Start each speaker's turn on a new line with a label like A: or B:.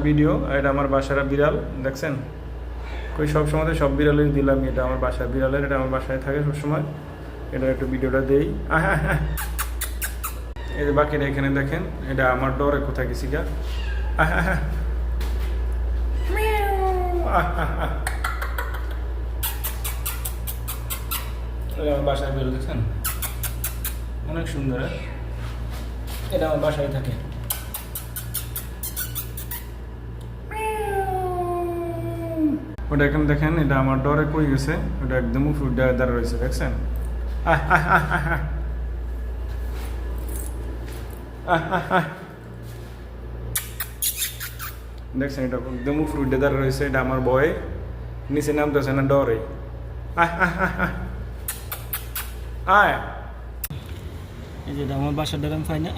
A: Video. এটা আমার বাসার বিড়াল, দেখছেন কই সব সময় সব বিড়ালের দিলাম, এটা আমার বাসার বিড়ালের, এটা আমার বাসায় থাকে সবসময়। এটার একটু ভিডিওটা দেই। এই যে বাকিটা এখানে দেখেন, এটা আমার ডরে কোথায় গেছি গা। আমার বাসায় বিড়াল দেখছেন, অনেক সুন্দর। এটা আমার বাসায় থাকে। ওটা এখানে দেখেন, এটা আমার ডরে কই গেছে, ওটা একদম উপর দাঁড়া রয়েছে, দেখছেন। দেখছেন, এটা একদম উপর দাঁড়া রয়েছে, এটা আমার ভয়ে নিচে নামতেছে না, ডরে। এই যে আমার বাসার ডরাম পাই না।